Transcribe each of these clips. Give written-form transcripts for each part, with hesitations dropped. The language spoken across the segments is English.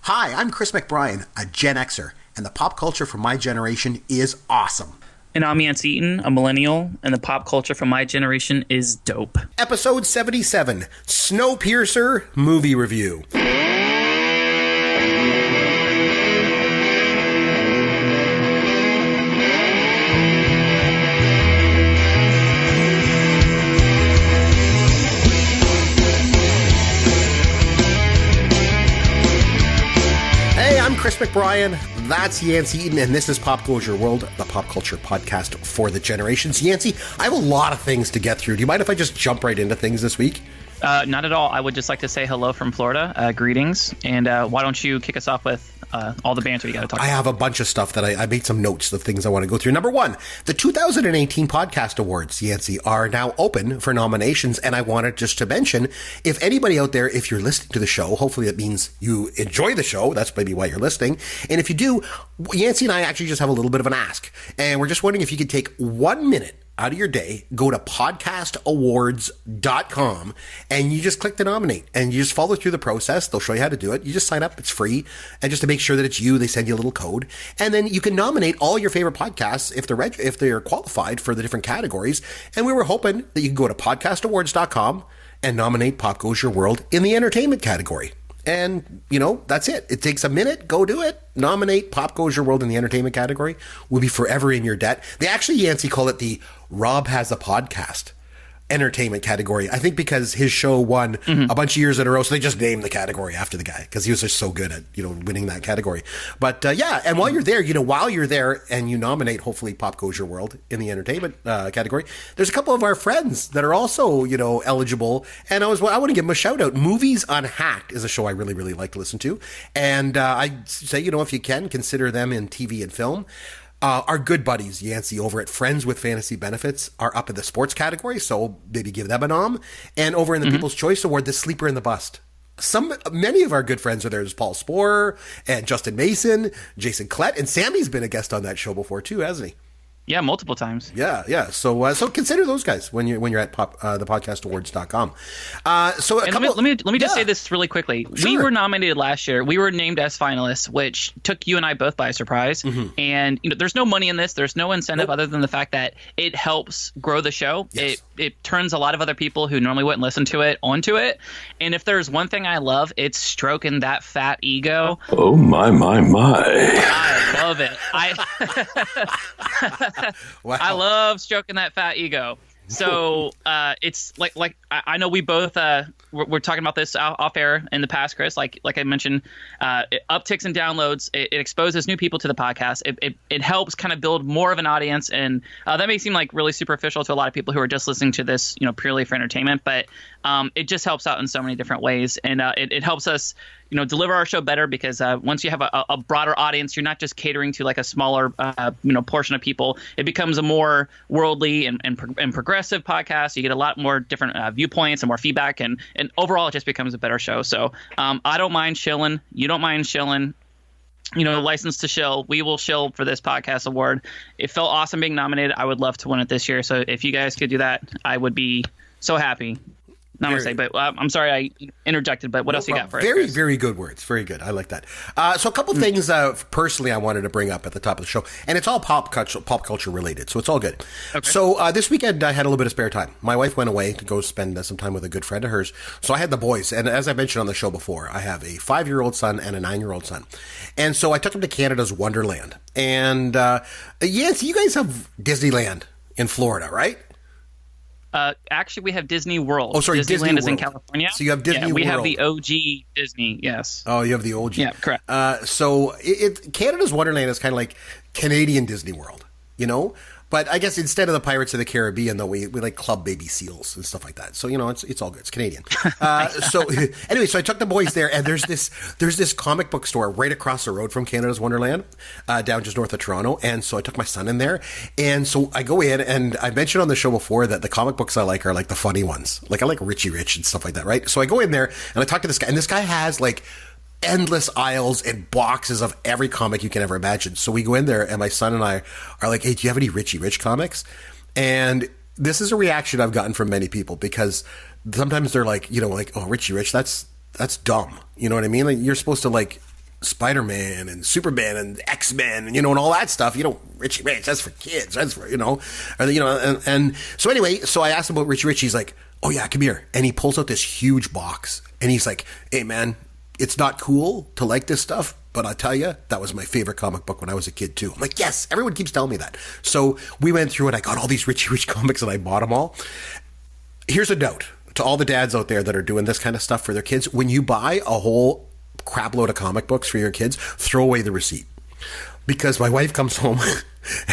Hi, I'm Chris McBrien, a Gen-Xer, and the pop culture from my generation is awesome. And I'm Yancy Eaton, a millennial, and the pop culture from my generation is dope. Episode 77, Snowpiercer Movie Review. Chris McBrien, that's Yancy Eaton, and this is Pop Culture World, the pop culture podcast for the generations. Yancy, I have a lot of things to get through. Do you mind if I just jump right into things this week? Not at all. I would just like to say hello from Florida. Greetings. And why don't you kick us off with all the banter you got to talk about? I have a bunch of stuff that I made some notes of things I want to go through. Number one, the 2018 Podcast Awards, Yancy, are now open for nominations. And I wanted just to mention, if anybody out there, if you're listening to the show, hopefully that means you enjoy the show. That's maybe why you're listening. And if you do, Yancy and I actually just have a little bit of an ask. And we're just wondering if you could take 1 minute out of your day, go to podcastawards.com and you just click to nominate and you just follow through the process. They'll show you how to do it. You just sign up. It's free. And just to make sure that it's you, they send you a little code. And then you can nominate all your favorite podcasts if they're qualified for the different categories. And we were hoping that you can go to podcastawards.com and nominate Pop Culture World in the entertainment category. And, you know, that's it. It takes a minute. Go do it. Nominate Pop Culture World in the entertainment category. We'll be forever in your debt. They actually, Yancy, call it the Rob Has a Podcast entertainment category. I think because his show won a bunch of years in a row, so they just named the category after the guy because he was just so good at, winning that category. But yeah, and while you're there, and you nominate hopefully Pop Culture World in the entertainment category, there's a couple of our friends that are also, eligible. And I want to give them a shout out. Movies Unhacked is a show I really, really like to listen to. And I say, if you can, consider them in TV and film. Our good buddies, Yancy, over at Friends with Fantasy Benefits are up in the sports category, so maybe give them a nom. And over in the People's Choice Award, the Sleeper and the Bust. Many of our good friends are there. There's Paul Sporer and Justin Mason, Jason Klett, and Sammy's been a guest on that show before too, hasn't he? Yeah, multiple times. Yeah. So consider those guys when you're at the podcastawards.com. Let me just say this really quickly. Sure. We were nominated last year. We were named as finalists, which took you and I both by surprise. And there's no money in this. There's no incentive other than the fact that it helps grow the show. Yes. It turns a lot of other people who normally wouldn't listen to it onto it. And if there's one thing I love, it's stroking that fat ego. Oh my. I love it. Wow. I love stroking that fat ego. So it's like I know we both we're talking about this off air in the past, Chris. Like I mentioned, it upticks in downloads. It exposes new people to the podcast. It helps kind of build more of an audience, and that may seem like really superficial to a lot of people who are just listening to this, purely for entertainment. But it just helps out in so many different ways, and it helps us, deliver our show better because once you have a broader audience, you're not just catering to like a smaller, portion of people. It becomes a more worldly and progressive podcast. You get a lot more different viewpoints and more feedback, and overall, it just becomes a better show. So I don't mind shilling. You don't mind shilling. License to shill. We will shill for this podcast award. It felt awesome being nominated. I would love to win it this year. So if you guys could do that, I would be so happy. Namaste, but I'm sorry I interjected, but what else you got for us? Very, very good words. Very good. I like that. So a couple things personally I wanted to bring up at the top of the show, and it's all pop culture related, so it's all good. Okay. So this weekend I had a little bit of spare time. My wife went away to go spend some time with a good friend of hers, so I had the boys, and as I mentioned on the show before, I have a 5-year-old son and a 9-year-old son, and so I took them to Canada's Wonderland. And yes, you guys have Disneyland in Florida, right? Actually, we have Disney World. Oh, sorry, Disneyland is in World. California. So you have Disney World. We have the OG Disney, yes. Oh, you have the OG. Yeah, correct. So Canada's Wonderland is kind of like Canadian Disney World, But I guess instead of the Pirates of the Caribbean, though, we like Club Baby Seals and stuff like that. So, it's all good. It's Canadian. So anyway, so I took the boys there, and there's this comic book store right across the road from Canada's Wonderland, down just north of Toronto. And so I took my son in there. And so I go in, and I mentioned on the show before that the comic books I like are like the funny ones. Like I like Richie Rich and stuff like that, right? So I go in there, and I talk to this guy, and this guy has like endless aisles and boxes of every comic you can ever imagine. So we go in there, and my son and I are like, hey, do you have any Richie Rich comics? And this is a reaction I've gotten from many people, because sometimes they're like, oh, Richie Rich, that's dumb. You know what I mean? Like, you're supposed to like Spider-Man and Superman and X-Men and, and all that stuff. Richie Rich, that's for kids. That's for, and so anyway, so I asked him about Richie Rich. He's like, oh yeah, come here. And he pulls out this huge box and he's like, hey man, it's not cool to like this stuff, but I'll tell you, that was my favorite comic book when I was a kid too. I'm like, yes, everyone keeps telling me that. So we went through and I got all these Richie Rich comics and I bought them all. Here's a note to all the dads out there that are doing this kind of stuff for their kids. When you buy a whole crap load of comic books for your kids, throw away the receipt. Because my wife comes home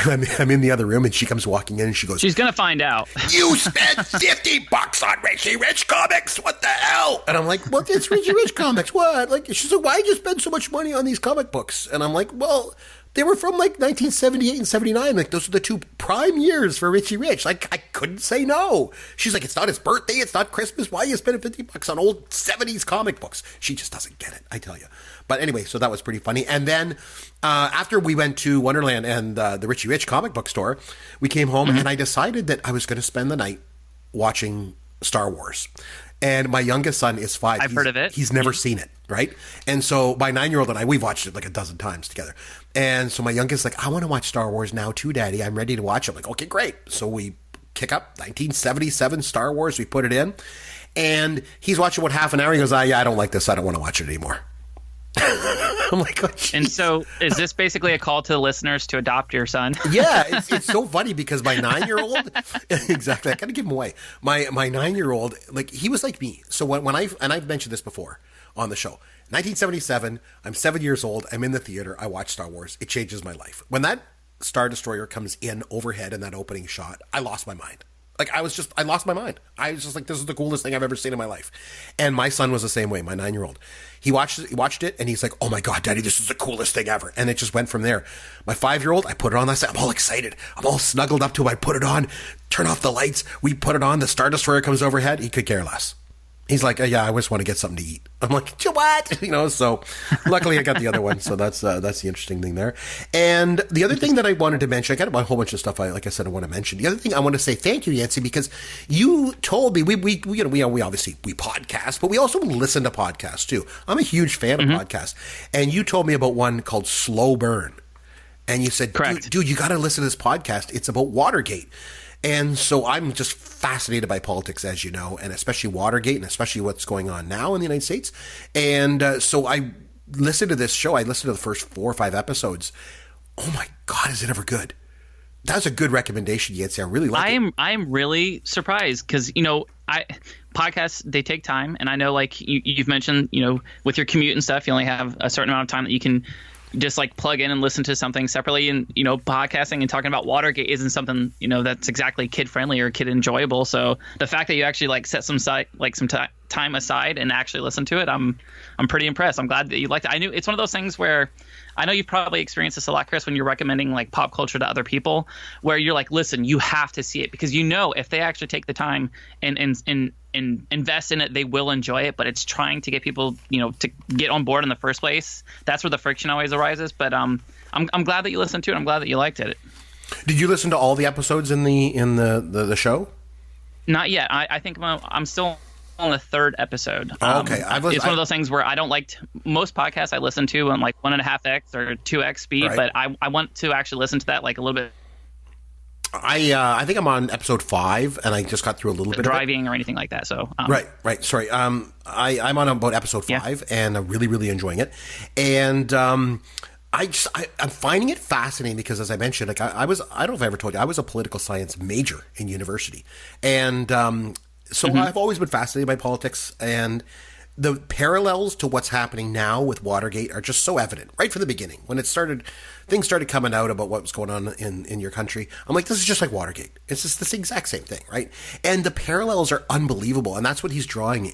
and I'm in the other room and she comes walking in and she goes, she's going to find out. You spent $50 on Richie Rich comics. What the hell? And I'm like, well, it's Richie Rich comics. What? Like, she's like, why'd you spend so much money on these comic books? And I'm like, well, they were from like 1978 and 79. Like, those are the two prime years for Richie Rich. Like, I couldn't say no. She's like, it's not his birthday. It's not Christmas. Why are you spending $50 on old 70s comic books? She just doesn't get it, I tell you. But anyway, so that was pretty funny. And then after we went to Wonderland and the Richie Rich comic book store, we came home and I decided that I was going to spend the night watching Star Wars. And my youngest son is 5. I've heard of it. He's never seen it, right? And so my 9-year-old and I, we've watched it like a dozen times together. And so my youngest is like, I want to watch Star Wars now too, Daddy. I'm ready to watch it. I'm like, okay, great. So we kick up 1977 Star Wars. We put it in. And he's watching what, half an hour. He goes, yeah, I don't like this. I don't want to watch it anymore. I'm like, oh, and so is this basically a call to the listeners to adopt your son? Yeah, it's so funny because my 9-year-old, exactly, I got to give him away. My 9-year-old, like, he was like me. So when I've mentioned this before on the show, 1977, I'm 7 years old, I'm in the theater, I watch Star Wars, it changes my life. When that Star Destroyer comes in overhead in that opening shot, I lost my mind. Like, I lost my mind. I was just like, this is the coolest thing I've ever seen in my life. And my son was the same way, my 9-year-old. He watched it, and he's like, oh my God, Daddy, this is the coolest thing ever. And it just went from there. My 5-year-old, I put it on. I said, I'm all excited. I'm all snuggled up to him. I put it on, turn off the lights. We put it on. The Star Destroyer comes overhead. He could care less. He's like, yeah, I just want to get something to eat. I'm like, what? So luckily I got the other one. So that's the interesting thing there. And the other thing that I wanted to mention, I got a whole bunch of stuff I want to mention. The other thing I want to say thank you, Yancy, because you told me we obviously we podcast, but we also listen to podcasts too. I'm a huge fan of podcasts. And you told me about one called Slow Burn. And you said, dude, you got to listen to this podcast. It's about Watergate. And so I'm just fascinated by politics, as you know, and especially Watergate and especially what's going on now in the United States. And so I listened to this show. I listened to the first 4 or 5 episodes. Oh my God, is it ever good? That was a good recommendation, Yancy. I really like it. I'm really surprised because, podcasts, they take time. And I know, like you've mentioned, with your commute and stuff, you only have a certain amount of time that you can just like plug in and listen to something separately. And, podcasting and talking about Watergate isn't something, that's exactly kid friendly or kid enjoyable. So the fact that you actually like set some time aside and actually listen to it, I'm pretty impressed. I'm glad that you liked it. I knew it's one of those things where I know you've probably experienced this a lot, Chris, when you're recommending like pop culture to other people, where you're like, listen, you have to see it because if they actually take the time and invest in it, they will enjoy it. But it's trying to get people, to get on board in the first place. That's where the friction always arises. But I'm glad that you listened to it. I'm glad that you liked it. Did you listen to all the episodes in the show? Not yet. I think I'm still on the 3rd episode. Okay. It's one of those things where I don't like most podcasts I listen to on like 1.5x or 2x speed, right. But I want to actually listen to that like a little bit. I think I'm on episode 5 and I just got through a little bit driving of it. Or anything like that. So right. Sorry. I'm on about episode 5 and I'm really, really enjoying it. And I'm finding it fascinating because, as I mentioned, like I don't know if I ever told you, I was a political science major in university. And so I've always been fascinated by politics, and the parallels to what's happening now with Watergate are just so evident right from the beginning. When things started coming out about what was going on in your country, I'm like, this is just like Watergate. It's just this exact same thing, right? And the parallels are unbelievable, and that's what he's drawing,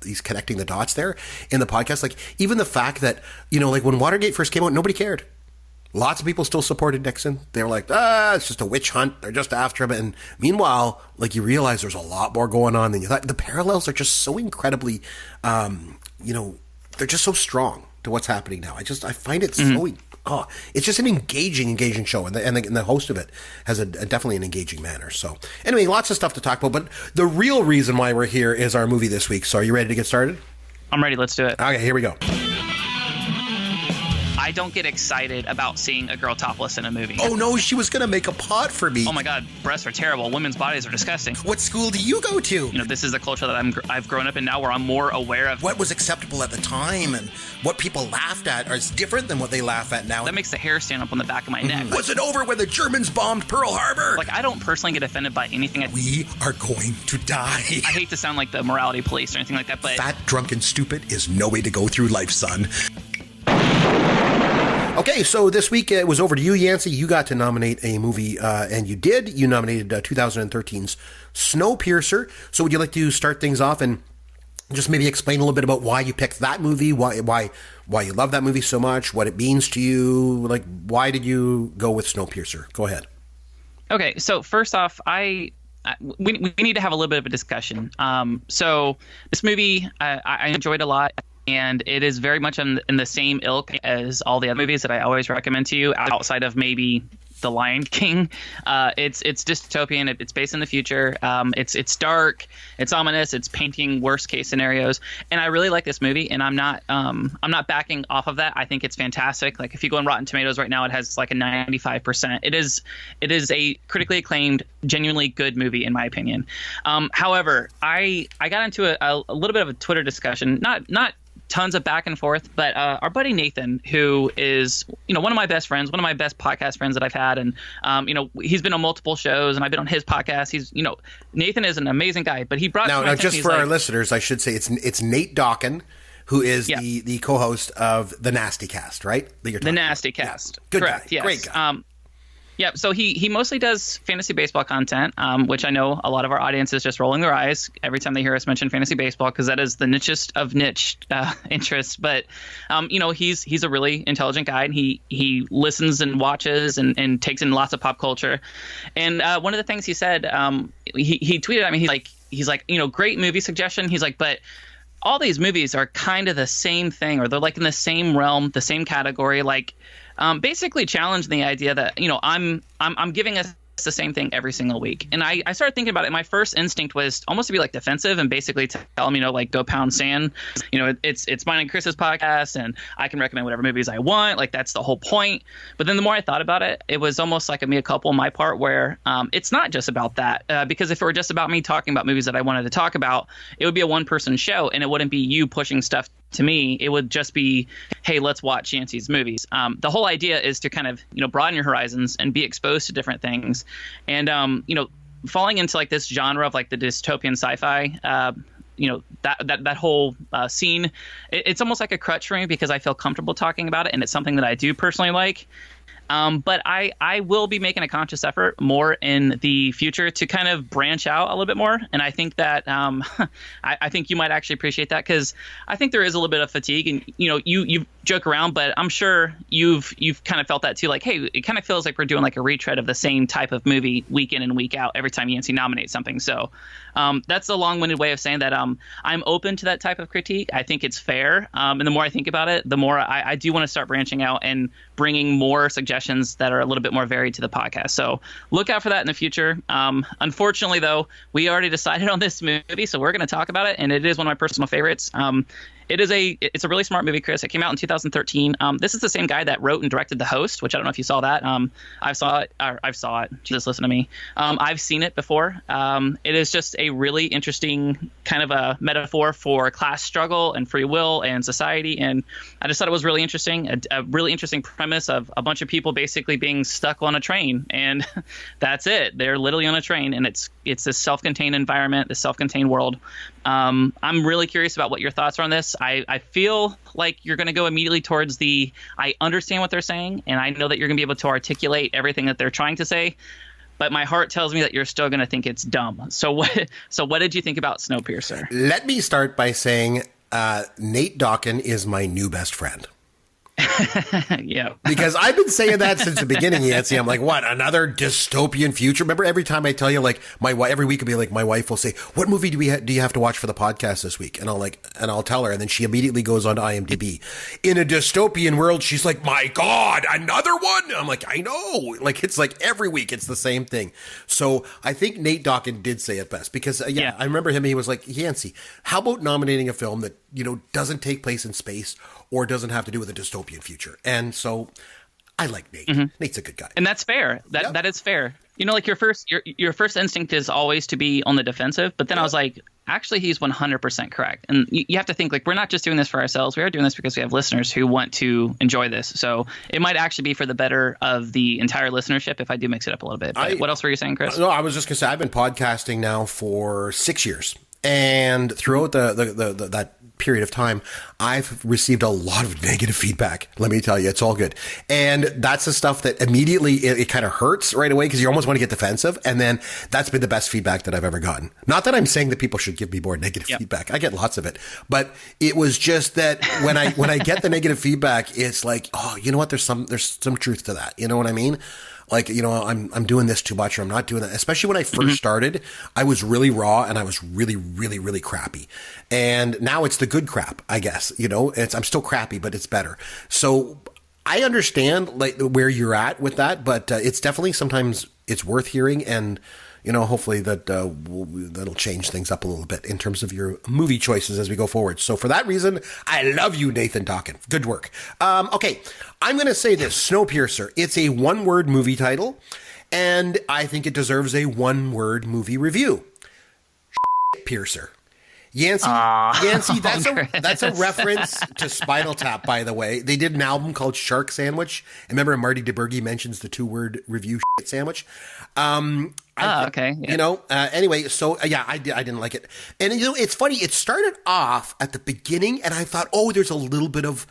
he's connecting the dots there in the podcast. Like, even the fact that, like when Watergate first came out, nobody cared. Lots of people still supported Nixon. They were like, it's just a witch hunt. They're just after him. And meanwhile, like, you realize there's a lot more going on than you thought. The parallels are just so incredibly, they're just so strong to what's happening now. I find it so, it's just an engaging show. And the host of it has definitely an engaging manner. So anyway, lots of stuff to talk about. But the real reason why we're here is our movie this week. So are you ready to get started? I'm ready. Let's do it. Okay, here we go. I don't get excited about seeing a girl topless in a movie. Oh no, she was gonna make a pot for me. Oh my God, breasts are terrible. Women's bodies are disgusting. What school do you go to? You know, this is the culture that I've grown up in now, where I'm more aware of what was acceptable at the time and what people laughed at is different than what they laugh at now. That makes the hair stand up on the back of my neck. Was it over when the Germans bombed Pearl Harbor? Like, I don't personally get offended by anything. We are going to die. I hate to sound like the morality police or anything like that, but fat, drunk, and stupid is no way to go through life, son. Okay, so this week it was over to you, Yancy. You got to nominate a movie, and you did. You nominated 2013's Snowpiercer. So would you like to start things off and just maybe explain a little bit about why you picked that movie, why you love that movie so much, what it means to you? Like, why did you go with Snowpiercer? Go ahead. Okay, so first off, we need to have a little bit of a discussion. So this movie I enjoyed a lot, and it is very much in the same ilk as all the other movies that I always recommend to you, outside of maybe The Lion King. It's dystopian. It's based in the future. It's dark. It's ominous. It's painting worst case scenarios. And I really like this movie. And I'm not backing off of that. I think it's fantastic. Like, if you go on Rotten Tomatoes right now, it has like a 95%. It is a critically acclaimed, genuinely good movie in my opinion. However, I got into a little bit of a Twitter discussion. Not tons of back and forth, but our buddy Nathan, who is, one of my best friends, one of my best podcast friends that I've had, and he's been on multiple shows, and I've been on his podcast. He's, Nathan is an amazing guy, but he brought now just for our listeners, I should say it's Nate Dokken, who is the co-host of the Nasty Cast, right? The Nasty Cast, yeah. Good correct? Guy. Yes. Great guy. Yeah, so he mostly does fantasy baseball content, which I know a lot of our audience is just rolling their eyes every time they hear us mention fantasy baseball, because that is the nichest of niche interests. But he's a really intelligent guy, and he listens and watches and takes in lots of pop culture. And one of the things he said, he tweeted at me, he's like great movie suggestion. He's like, but all these movies are kind of the same thing, or they're like in the same realm, the same category, like. Basically challenging the idea that, I'm giving us the same thing every single week. And I started thinking about it. My first instinct was almost to be like defensive and basically tell him, go pound sand. It's mine and Chris's podcast, and I can recommend whatever movies I want. Like, that's the whole point. But then the more I thought about it, it was almost like a mea culpa on my part, where it's not just about that. Because if it were just about me talking about movies that I wanted to talk about, it would be a one-person show, and it wouldn't be you pushing stuff to me. It would just be, hey, let's watch Yancy's movies. The whole idea is to kind of, broaden your horizons and be exposed to different things. And, falling into like this genre of like the dystopian sci-fi, that whole scene, it's almost like a crutch for me, because I feel comfortable talking about it, and it's something that I do personally like. But I will be making a conscious effort more in the future to kind of branch out a little bit more. And I think that I think you might actually appreciate that, because I think there is a little bit of fatigue. And, you joke around, but I'm sure you've kind of felt that too. Like, hey, it kind of feels like we're doing like a retread of the same type of movie week in and week out every time Yancy nominates something. So that's a long-winded way of saying that I'm open to that type of critique. I think it's fair. And the more I think about it, the more I do want to start branching out and bringing more suggestions that are a little bit more varied to the podcast. So look out for that in the future. Unfortunately, though, we already decided on this movie, so we're going to talk about it, and it is one of my personal favorites. It's a really smart movie, Chris. It came out in 2013. This is the same guy that wrote and directed The Host, which I don't know if you saw that. I saw it. Jesus, listen to me. I've seen it before. It is just a really interesting kind of a metaphor for class struggle and free will and society. And I just thought it was really interesting. A really interesting premise of a bunch of people basically being stuck on a train, and that's it. They're literally on a train, and it's this self-contained environment, this self-contained world. I'm really curious about what your thoughts are on this. I feel like you're going to go immediately towards I understand what they're saying, and I know that you're going to be able to articulate everything that they're trying to say, but my heart tells me that you're still going to think it's dumb. So what did you think about Snowpiercer? Let me start by saying Nate Dokken is my new best friend. Yeah, because I've been saying that since the beginning, Yancy. I'm like, what, another dystopian future? Remember, every time I tell you, like, every week will be like, my wife will say, what movie do you have to watch for the podcast this week? And I'll tell her, and then she immediately goes on to IMDb. In a dystopian world, she's like, my God, another one? I'm like, I know. Like, it's like every week it's the same thing. So I think Nate Dokken did say it best, because I remember him. He was like, Yancy, how about nominating a film that doesn't take place in space or doesn't have to do with a dystopian future. And so I like Nate. Nate's a good guy. And that's fair. That is fair. You know, like your first instinct is always to be on the defensive, but then I was like, actually, he's 100% correct. And you have to think, like, we're not just doing this for ourselves. We are doing this because we have listeners who want to enjoy this. So it might actually be for the better of the entire listenership if I do mix it up a little bit. But what else were you saying, Chris? No, I was just going to say, I've been podcasting now for 6 years. And throughout that period of time, I've received a lot of negative feedback. Let me tell you, it's all good. And that's the stuff that immediately it kind of hurts right away because you almost want to get defensive. And then that's been the best feedback that I've ever gotten. Not that I'm saying that people should give me more negative feedback. I get lots of it. But it was just that when I get the negative feedback, it's like, oh, you know what? There's some truth to that. You know what I mean? Like, you know, I'm doing this too much or I'm not doing that. Especially when I first started, I was really raw and I was really, really, really crappy. And now it's the good crap, I guess. You know, I'm still crappy, but it's better. So I understand like where you're at with that, but it's definitely sometimes it's worth hearing. And, you know, hopefully that'll change things up a little bit in terms of your movie choices as we go forward. So for that reason, I love you, Nathan Dokken. Good work. Okay, I'm going to say this, Snowpiercer. It's a one-word movie title, and I think it deserves a one-word movie review. Piercer. Yancy, that's a reference to Spinal Tap, by the way. They did an album called Shark Sandwich. And remember Marty DeBerge mentions the two-word review sandwich. Okay. Yeah. You know, anyway, so yeah, I didn't like it. And you know, it's funny. It started off at the beginning and I thought, oh, there's a little bit of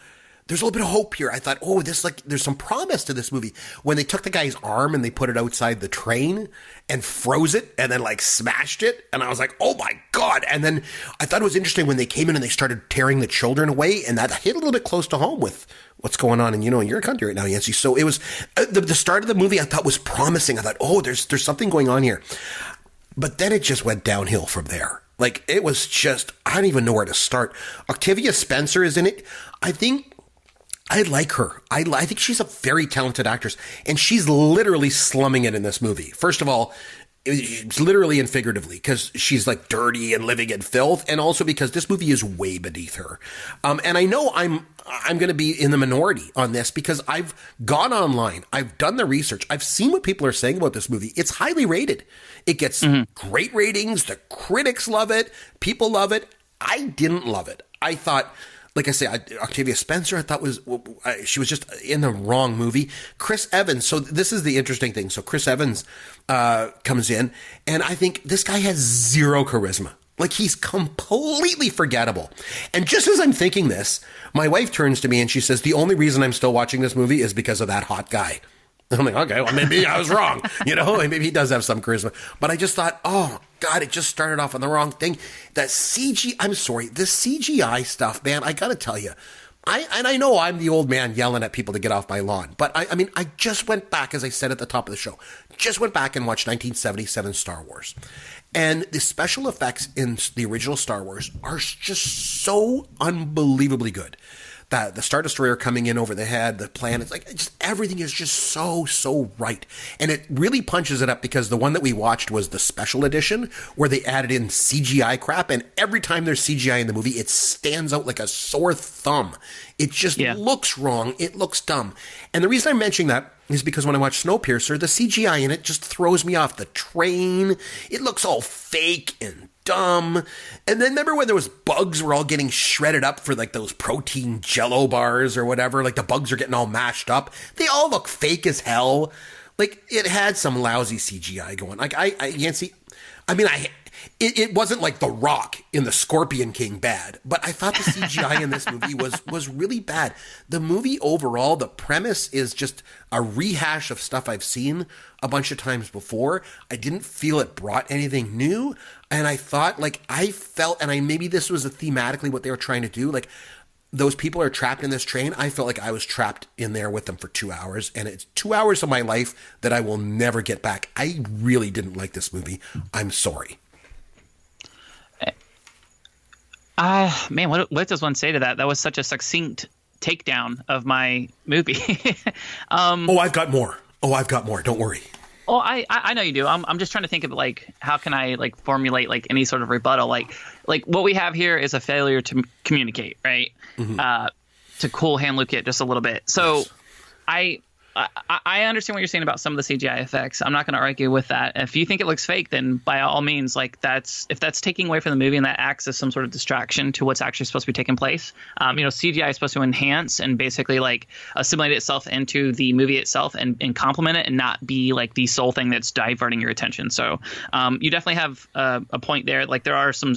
hope here. I thought, oh, there's some promise to this movie. When they took the guy's arm and they put it outside the train and froze it and then like smashed it. And I was like, oh my God. And then I thought it was interesting when they came in and they started tearing the children away. And that hit a little bit close to home with what's going on in, you know, in your country right now, Yancy. So it was the start of the movie I thought was promising. I thought, oh, there's something going on here. But then it just went downhill from there. Like it was just, I don't even know where to start. Octavia Spencer is in it. I like her. I think she's a very talented actress, and she's literally slumming it in this movie. First of all, it's literally and figuratively, because she's like dirty and living in filth, and also because this movie is way beneath her. And I know I'm going to be in the minority on this because I've gone online, I've done the research, I've seen what people are saying about this movie. It's highly rated. It gets great ratings. The critics love it. People love it. I didn't love it. I thought, like I say, Octavia Spencer, I thought she was just in the wrong movie. Chris Evans. So this is the interesting thing. So Chris Evans comes in, and I think this guy has zero charisma. Like he's completely forgettable. And just as I'm thinking this, my wife turns to me and she says, the only reason I'm still watching this movie is because of that hot guy. I'm like, okay, well, maybe I was wrong. You know, maybe he does have some charisma. But I just thought, oh, God, it just started off on the wrong thing. The CGI stuff, man, I got to tell you. I know I'm the old man yelling at people to get off my lawn. But I mean, I just went back, as I said at the top of the show, just went back and watched 1977 Star Wars. And the special effects in the original Star Wars are just so unbelievably good. The Star Destroyer coming in over the head, the planets, like just everything is just so right. And it really punches it up because the one that we watched was the special edition where they added in CGI crap. And every time there's CGI in the movie, it stands out like a sore thumb. It just looks wrong. It looks dumb. And the reason I'm mentioning that is because when I watch Snowpiercer, the CGI in it just throws me off. The train, it looks all fake and dumb. And then remember when there was bugs were all getting shredded up for like those protein jello bars or whatever, like the bugs are getting all mashed up. They all look fake as hell. Like it had some lousy CGI going. Like Yancy, I mean, it wasn't like The Rock in the Scorpion King bad, but I thought the CGI in this movie was really bad. The movie overall, the premise is just a rehash of stuff I've seen a bunch of times before. I didn't feel it brought anything new. And I thought, like, I felt, and maybe this was thematically what they were trying to do, like, those people are trapped in this train. I felt like I was trapped in there with them for 2 hours, and it's 2 hours of my life that I will never get back. I really didn't like this movie. I'm sorry. Man, what does one say to that? That was such a succinct takedown of my movie. I've got more. Don't worry. Oh, I know you do. I'm just trying to think of like how can I like formulate like any sort of rebuttal. Like what we have here is a failure to communicate, right? Mm-hmm. cool hand Luke it just a little bit. So Yes. I understand what you're saying about some of the CGI effects. I'm not going to argue with that. If you think it looks fake, then by all means, like if that's taking away from the movie and that acts as some sort of distraction to what's actually supposed to be taking place. CGI is supposed to enhance and basically like assimilate itself into the movie itself and complement it and not be like the sole thing that's diverting your attention. So you definitely have a point there. Like there are some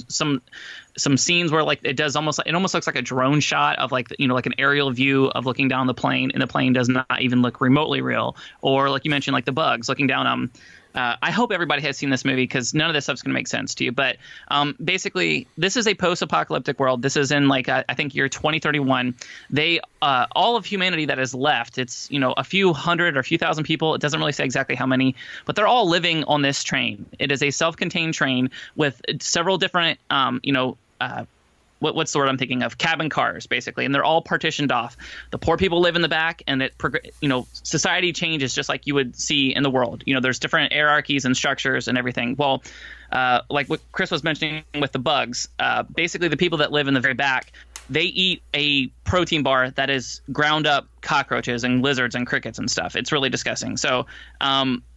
scenes where like it almost looks like a drone shot of like like an aerial view of looking down the plane, and the plane does not even look remotely real. Or like you mentioned, like the bugs looking down. I hope everybody has seen this movie because none of this stuff's going to make sense to you. But basically, this is a post-apocalyptic world. This is in like I think year 2031. They all of humanity that is left. It's a few hundred or a few thousand people. It doesn't really say exactly how many, but they're all living on this train. It is a self-contained train with several different what's the word I'm thinking of? Cabin cars, basically, and they're all partitioned off. The poor people live in the back, and society changes just like you would see in the world. There's different hierarchies and structures and everything. Well, like what Chris was mentioning with the bugs, basically the people that live in the very back, they eat a protein bar that is ground up cockroaches and lizards and crickets and stuff. It's really disgusting. So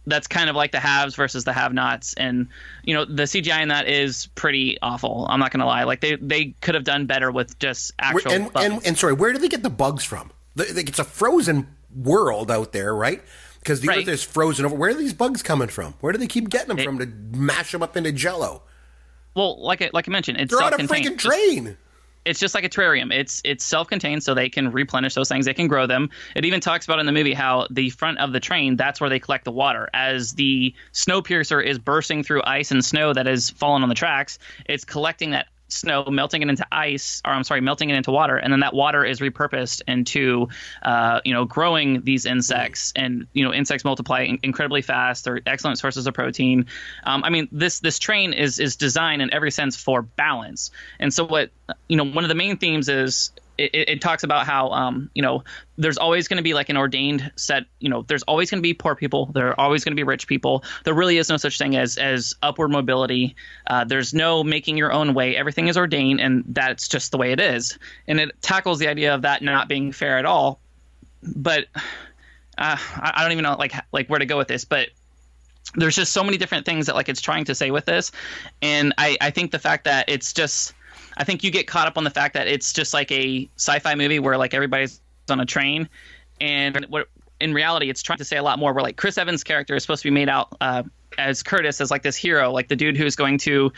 that's kind of like the haves versus the have-nots. And, the CGI in that is pretty awful. I'm not going to lie. Like they could have done better with just actual bugs. And sorry, where do they get the bugs from? It's a frozen world out there, right? Because the earth is frozen over. Where are these bugs coming from? Where do they keep getting them from to mash them up into Jello? Well, like I mentioned, it's they're on a self-contained. freaking train. It's just like a terrarium. It's self-contained, so they can replenish those things. They can grow them. It even talks about in the movie how the front of the train, that's where they collect the water. As the Snowpiercer is bursting through ice and snow that is fallen on the tracks, it's collecting that snow, melting it into melting it into water, and then that water is repurposed into growing these insects. And insects multiply incredibly fast. They're excellent sources of protein. This train is designed in every sense for balance. And so what one of the main themes is it talks about how there's always going to be like an ordained set. There's always going to be poor people. There are always going to be rich people. There really is no such thing as upward mobility. There's no making your own way. Everything is ordained, and that's just the way it is. And it tackles the idea of that not being fair at all. But I don't even know like where to go with this. But there's just so many different things that like it's trying to say with this. And I think the fact that it's just – I think you get caught up on the fact that it's just like a sci-fi movie where like everybody's on a train, and what in reality it's trying to say a lot more. Where like Chris Evans' character is supposed to be made out as Curtis, as like this hero, like the dude who's going to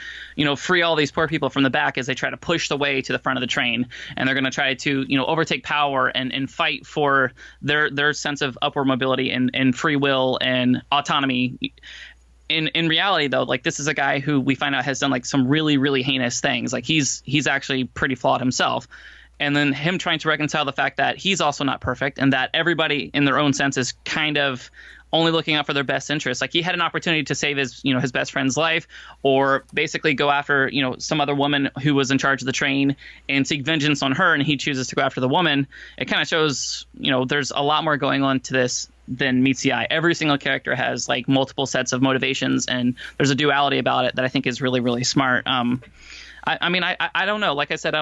free all these poor people from the back as they try to push the way to the front of the train, and they're going to try to overtake power and fight for their sense of upward mobility and free will and autonomy. In reality, though, like this is a guy who we find out has done like some really, really heinous things. Like he's actually pretty flawed himself. And then him trying to reconcile the fact that he's also not perfect and that everybody in their own sense is kind of only looking out for their best interests. Like he had an opportunity to save his best friend's life, or basically go after, some other woman who was in charge of the train and seek vengeance on her. And he chooses to go after the woman. It kind of shows, there's a lot more going on to this than meets the eye. Every single character has like multiple sets of motivations, and there's a duality about it that I think is really, really smart. I don't know. Like I said,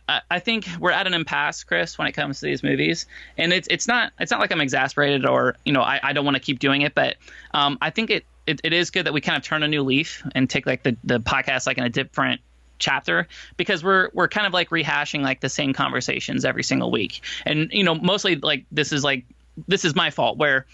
I think we're at an impasse, Chris, when it comes to these movies, and it's not like I'm exasperated or I don't want to keep doing it, but I think it is good that we kind of turn a new leaf and take like the podcast like in a different chapter, because we're kind of like rehashing like the same conversations every single week, and mostly like this is my fault where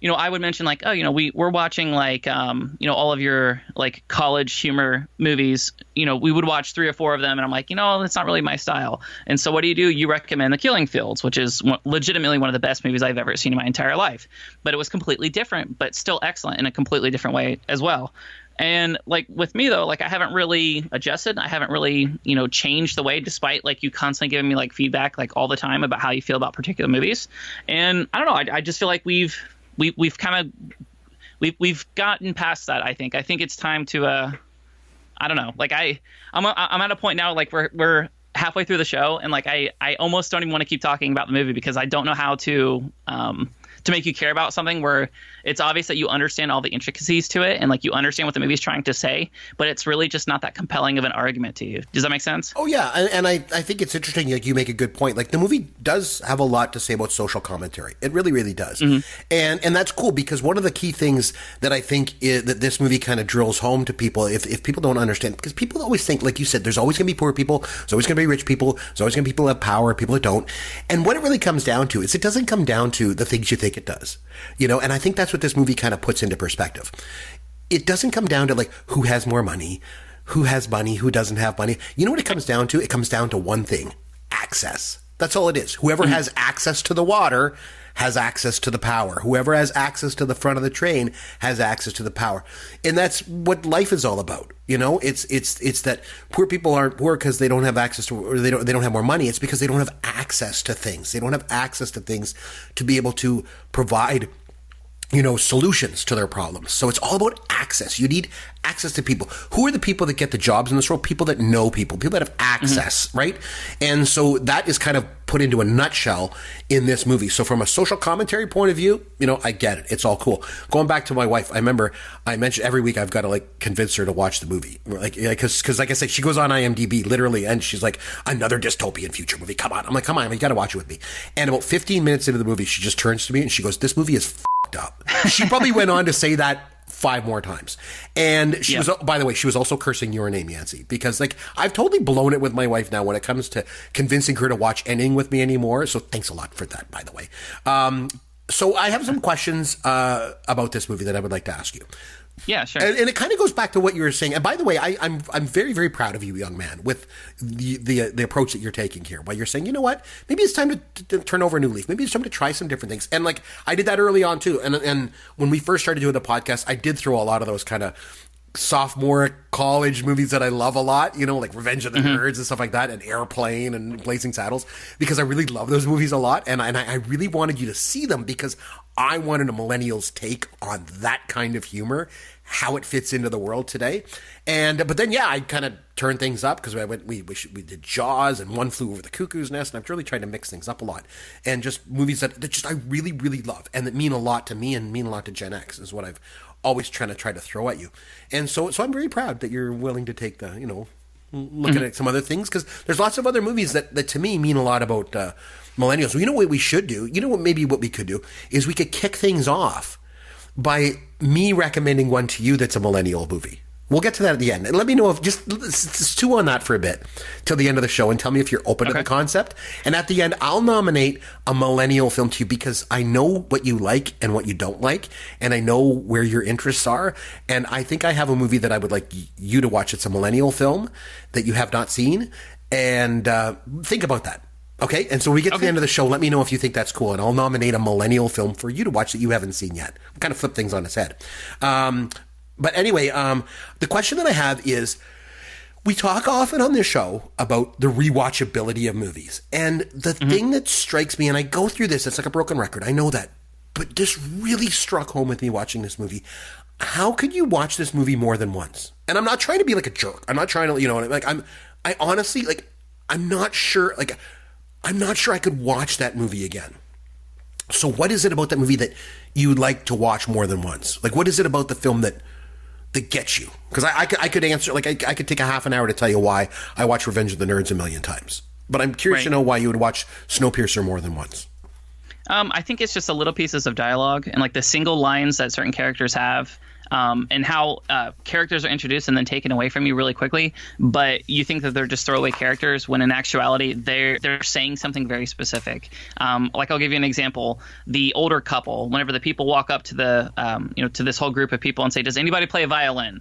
I would mention like, oh, we're watching like, all of your like college humor movies, we would watch 3 or 4 of them. And I'm like, that's not really my style. And so what do? You recommend The Killing Fields, which is legitimately one of the best movies I've ever seen in my entire life. But it was completely different, but still excellent in a completely different way as well. And like with me, though, like I haven't really adjusted. I haven't really, changed the way, despite like you constantly giving me like feedback like all the time about how you feel about particular movies. And I don't know. I just feel like we've gotten past that. I think it's time to I don't know. Like I'm at a point now like we're halfway through the show, and like I almost don't even want to keep talking about the movie because I don't know how to to make you care about something where it's obvious that you understand all the intricacies to it and like you understand what the movie's trying to say, but it's really just not that compelling of an argument to you. Does that make sense? Oh yeah, and I think it's interesting. Like you make a good point. Like the movie does have a lot to say about social commentary. It really, really does, and that's cool because one of the key things that I think is that this movie kind of drills home to people, if people don't understand, because people always think, like you said, there's always going to be poor people, there's always going to be rich people, there's always going to be people that have power, people that don't, and what it really comes down to is it doesn't come down to the things you think it does, and I think that's what this movie kind of puts into perspective. It doesn't come down to like who has more money, who has money, who doesn't have money. You know what it comes down to? It comes down to one thing: access. That's all it is. Whoever has access to the water has access to the power. Whoever has access to the front of the train has access to the power. And that's what life is all about. It's that poor people aren't poor because they don't have access to, or they don't have more money. It's because they don't have access to things. They don't have access to things to be able to provide solutions to their problems. So it's all about access. You need access to people. Who are the people that get the jobs in this world? People that know people that have access, right? And so that is kind of put into a nutshell in this movie. So from a social commentary point of view, I get it. It's all cool. Going back to my wife, I remember I mentioned every week I've got to like convince her to watch the movie. Because like I said, she goes on IMDb literally and she's like, another dystopian future movie. Come on. I'm like, come on, you got to watch it with me. And about 15 minutes into the movie, she just turns to me and she goes, this movie is f***ed up. She probably went on to say that 5 more times. And she was, by the way, she was also cursing your name, Yancy, because like I've totally blown it with my wife now when it comes to convincing her to watch anything with me anymore. So thanks a lot for that, by the way. So I have some questions about this movie that I would like to ask you. Yeah, sure. And it kind of goes back to what you were saying. And by the way, I'm very, very proud of you, young man, with the approach that you're taking here. While you're saying, you know what, maybe it's time to turn over a new leaf. Maybe it's time to try some different things. And like I did that early on too. And when we first started doing the podcast, I did throw a lot of those kind of sophomore college movies that I love a lot, like Revenge of the Nerds and stuff like that, and Airplane and Blazing Saddles, because I really love those movies a lot. And I really wanted you to see them because I wanted a millennial's take on that kind of humor, how it fits into the world today. But then, I kind of turned things up because we did Jaws and One Flew Over the Cuckoo's Nest, and I've really tried to mix things up a lot. And just movies that just I really, really love and that mean a lot to me and mean a lot to Gen X is what I've always try to throw at you. And so I'm very proud that you're willing to take the, looking at some other things, because there's lots of other movies that to me mean a lot about millennials. Well, you know what we should do? What we could do is we could kick things off by me recommending one to you that's a millennial movie. We'll get to that at the end. And let me know if just stew on that for a bit till the end of the show and tell me if you're open to the concept. And at the end, I'll nominate a millennial film to you because I know what you like and what you don't like. And I know where your interests are. And I think I have a movie that I would like you to watch. It's a millennial film that you have not seen. And think about that. Okay? And so when we get to the end of the show, let me know if you think that's cool. And I'll nominate a millennial film for you to watch that you haven't seen yet. We'll kind of flip things on its head. But anyway, the question that I have is, we talk often on this show about the rewatchability of movies. And the thing that strikes me, and I go through this, it's like a broken record, I know that, but this really struck home with me watching this movie. How could you watch this movie more than once? And I'm not trying to be like a jerk. I'm not trying to, I honestly, I'm not sure I could watch that movie again. So what is it about that movie that you'd like to watch more than once? Like, what is it about the film that gets you? Because I could answer, I could take a half an hour to tell you why I watch Revenge of the Nerds a million times. But I'm curious to know why you would watch Snowpiercer more than once. I think it's just the little pieces of dialogue and like the single lines that certain characters have. And how characters are introduced and then taken away from you really quickly, but you think that they're just throwaway characters when in actuality they're saying something very specific. Like I'll give you an example: the older couple, whenever the people walk up to the to this whole group of people and say, "Does anybody play a violin?"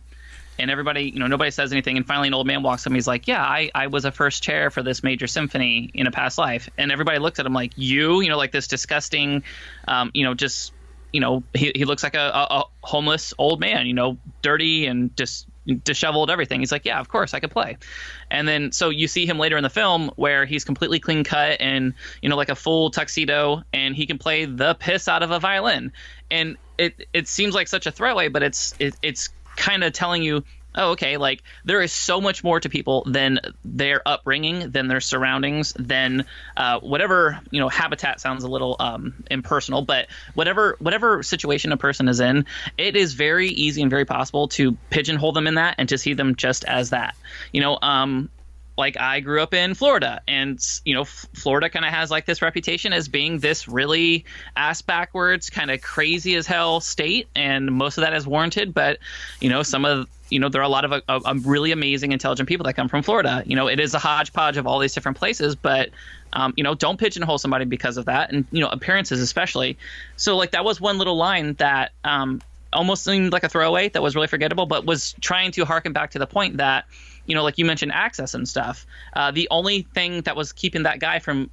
And everybody, nobody says anything. And finally, an old man walks up and he's like, "Yeah, I was a first chair for this major symphony in a past life." And everybody looks at him like, like this disgusting, just. He looks like a homeless old man, dirty and just disheveled, everything. He's like, yeah, of course I could play. And then so you see him later in the film where he's completely clean cut and, like a full tuxedo, and he can play the piss out of a violin. And it seems like such a throwaway, but it's kind of telling you oh, okay, like there is so much more to people than their upbringing, than their surroundings, than whatever, habitat sounds a little impersonal, but whatever situation a person is in, it is very easy and very possible to pigeonhole them in that and to see them just as that. Like I grew up in Florida, and Florida kind of has like this reputation as being this really ass backwards, kind of crazy as hell state, and most of that is warranted. But some of there are a lot of really amazing, intelligent people that come from Florida. It is a hodgepodge of all these different places, but don't pigeonhole somebody because of that, and appearances especially. So like that was one little line that almost seemed like a throwaway that was really forgettable, but was trying to harken back to the point that like you mentioned access and stuff. The only thing that was keeping that guy from,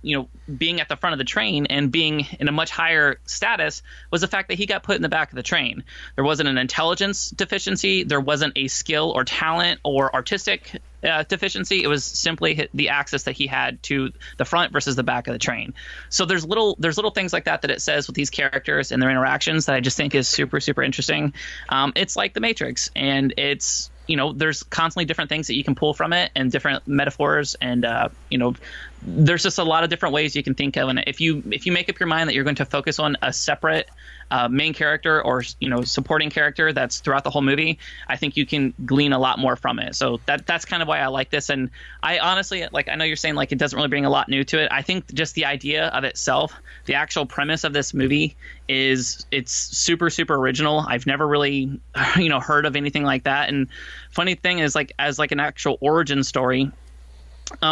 being at the front of the train and being in a much higher status was the fact that he got put in the back of the train. There wasn't an intelligence deficiency. There wasn't a skill or talent or artistic deficiency. It was simply the access that he had to the front versus the back of the train. So there's little things like that it says with these characters and their interactions that I just think is super, super interesting. It's like The Matrix, and it's there's constantly different things that you can pull from it and different metaphors, and there's just a lot of different ways you can think of. And if you make up your mind that you're going to focus on a separate main character or supporting character that's throughout the whole movie, I think you can glean a lot more from it. So that's kind of why I like this. And I honestly, like, I know you're saying like it doesn't really bring a lot new to it. I think just the idea of itself, the actual premise of this movie it's super, super original. I've never really heard of anything like that. And funny thing is, like, as like an actual origin story,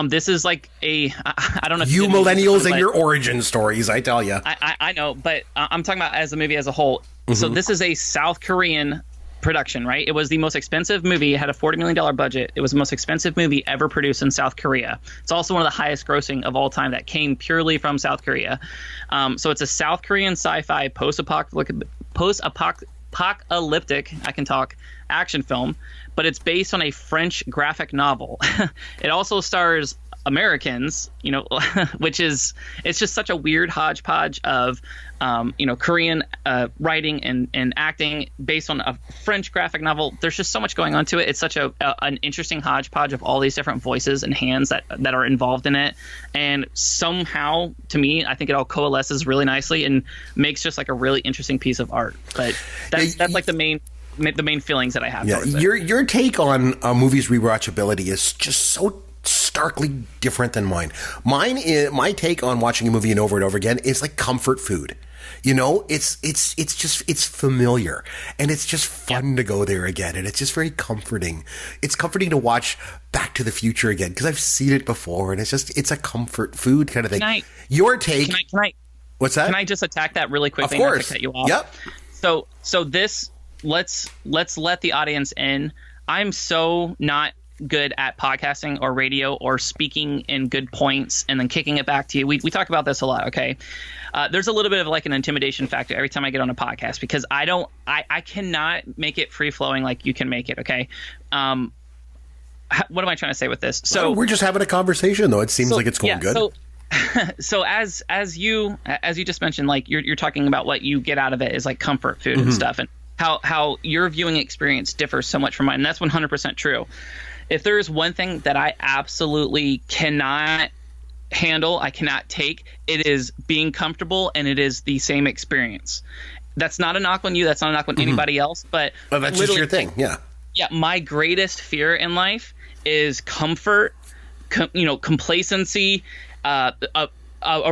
this is like I don't know if you millennials and your origin stories, I tell you. I know, but I'm talking about as a movie as a whole. Mm-hmm. So this is a South Korean production, right? It was the most expensive movie. It had a $40 million budget. It was the most expensive movie ever produced in South Korea. It's also one of the highest grossing of all time that came purely from South Korea. So it's a South Korean sci-fi post-apocalyptic, I can talk, action film, but it's based on a French graphic novel. It also stars Americans, which is, it's just such a weird hodgepodge of, Korean writing and acting based on a French graphic novel. There's just so much going on to it. It's such an interesting hodgepodge of all these different voices and hands that are involved in it. And somehow, to me, I think it all coalesces really nicely and makes just like a really interesting piece of art. But that's like the main feelings that I have. Yeah, your take on movies rewatchability is just so starkly different than mine. My take on watching a movie and over again is like comfort food. It's familiar, and it's just fun to go there again, and it's just very comforting. It's comforting to watch Back to the Future again because I've seen it before, and it's a comfort food kind of thing. Your take? Can I? What's that? Can I just attack that really quickly? Of course. Not to cut you off? Yep. So this let's let the audience in. I'm so not good at podcasting or radio or speaking in good points and then kicking it back to you. We talk about this a lot, okay? There's a little bit of like an intimidation factor every time I get on a podcast because I cannot make it free flowing like you can make it, okay? What am I trying to say with this? So we're just having a conversation though. It seems like it's going good. So as you just mentioned, like you're talking about what you get out of it is like comfort food and stuff, and how your viewing experience differs so much from mine. And that's 100% true. If there is one thing that I absolutely cannot handle, I cannot take, it is being comfortable, and it is the same experience. That's not a knock on you. That's not a knock on anybody else. But that's just your thing. Yeah. Yeah. My greatest fear in life is comfort, complacency, a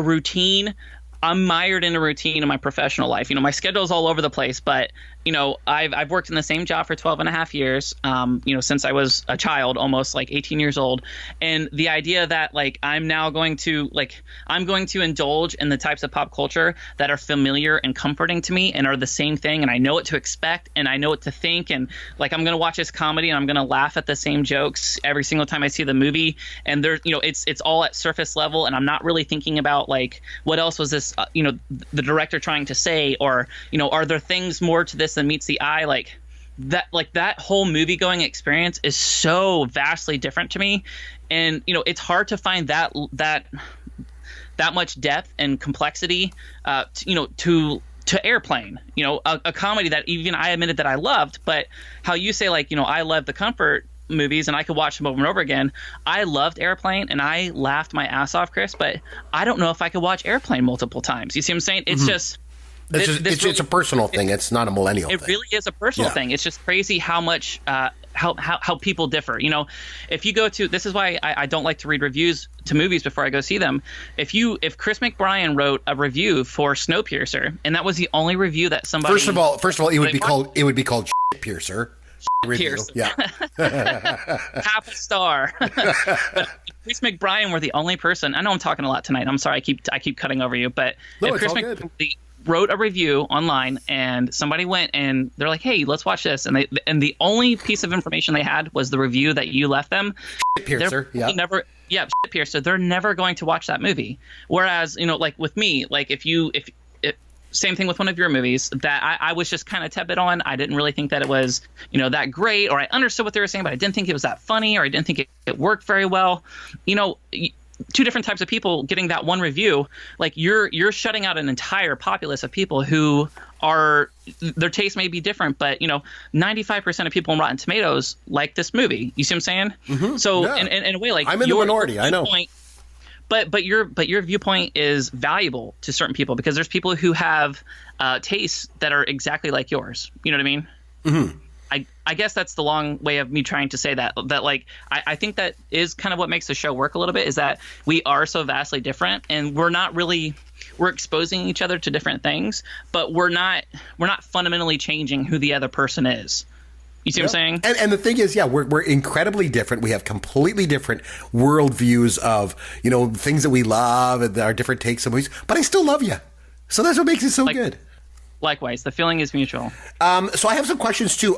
routine. I'm mired in a routine in my professional life. My schedule's all over the place, but I've worked in the same job for 12 and a half years, since I was a child, almost like 18 years old. And the idea that like I'm going to indulge in the types of pop culture that are familiar and comforting to me and are the same thing. And I know what to expect and I know what to think. And like, I'm going to watch this comedy and I'm going to laugh at the same jokes every single time I see the movie. And there, it's all at surface level. And I'm not really thinking about like, what else was this, the director trying to say, or, are there things more to this than meets the eye? Like that whole movie going experience is so vastly different to me. And, it's hard to find that much depth and complexity, to to Airplane, a comedy that even I admitted that I loved, but how you say, like, I love the comfort movies and I could watch them over and over again. I loved Airplane and I laughed my ass off, Chris, but I don't know if I could watch Airplane multiple times. You see what I'm saying? It's just... It's a personal thing. It's not a millennial thing. It really is a personal thing. It's just crazy how much how people differ. If you go to, this is why I don't like to read reviews to movies before I go see them. If Chris McBrien wrote a review for Snowpiercer and that was the only review that somebody first of all it would be called Piercer. Pierce. Yeah. Half a star. But Chris McBrien were the only person. I know I'm talking a lot tonight. I'm sorry. I keep cutting over you, but no, if Chris McBrien wrote a review online and somebody went and they're like, hey, let's watch this, and the only piece of information they had was the review that you left them, Piercer, Piercer, they're never going to watch that movie. Whereas, like with me, like if same thing with one of your movies that I was just kind of tepid on. I didn't really think that it was, that great, or I understood what they were saying, but I didn't think it was that funny, or I didn't think it worked very well. Two different types of people getting that one review, like you're shutting out an entire populace of people who are, their taste may be different, but 95% of people on Rotten Tomatoes like this movie. You see what I'm saying? Mm-hmm. So in a way, like, I'm in the minority. I know. But your viewpoint is valuable to certain people because there's people who have tastes that are exactly like yours. You know what I mean? Mm-hmm. I guess that's the long way of me trying to say that like I think that is kind of what makes the show work a little bit, is that we are so vastly different and we're exposing each other to different things, but we're not fundamentally changing who the other person is. You see what I'm saying? And the thing is, we're incredibly different. We have completely different worldviews of, things that we love and our different takes on movies, but I still love you. So that's what makes it so good. Likewise, the feeling is mutual. So I have some questions too,